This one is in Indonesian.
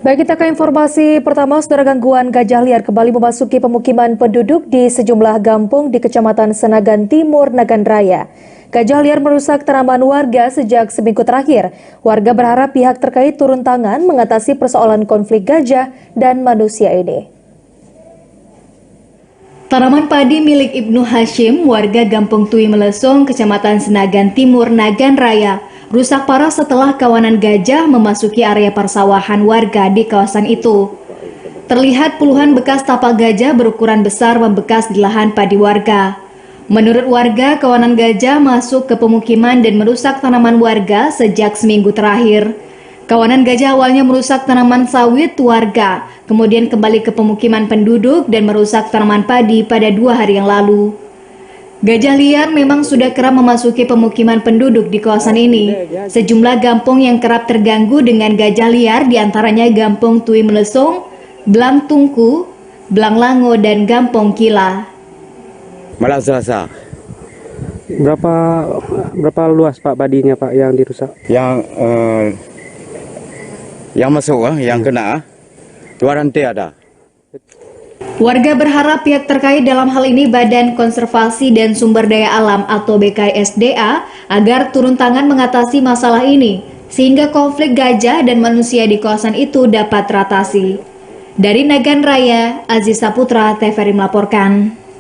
Baik, kita ke informasi pertama. Saudara, gangguan gajah liar kembali memasuki pemukiman penduduk di sejumlah kampung di Kecamatan Senagan Timur, Nagan Raya. Gajah liar merusak tanaman warga sejak seminggu terakhir. Warga berharap pihak terkait turun tangan mengatasi persoalan konflik gajah dan manusia ini. Tanaman padi milik Ibnu Hashim, warga Gampung Tui Melesong, Kecamatan Senagan Timur, Nagan Raya, rusak parah setelah kawanan gajah memasuki area persawahan warga di kawasan itu. Terlihat puluhan bekas tapak gajah berukuran besar membekas di lahan padi warga. Menurut warga, kawanan gajah masuk ke pemukiman dan merusak tanaman warga sejak seminggu terakhir. Kawanan gajah awalnya merusak tanaman sawit warga, kemudian kembali ke pemukiman penduduk dan merusak tanaman padi pada 2 hari yang lalu. Gajah liar memang sudah kerap memasuki pemukiman penduduk di kawasan ini. Sejumlah kampung yang kerap terganggu dengan gajah liar diantaranya Gampung Tui Melesong, Blang Tungku, Blang Lango, dan Gampung Kila. Malam Selasa. Berapa luas Pak padinya Pak yang dirusak? Yang masuk, yang kena, 2 rantai ada. Warga berharap pihak terkait dalam hal ini Badan Konservasi dan Sumber Daya Alam atau BKSDA agar turun tangan mengatasi masalah ini, sehingga konflik gajah dan manusia di kawasan itu dapat teratasi. Dari Nagan Raya, Aziz Saputra, TVRI melaporkan.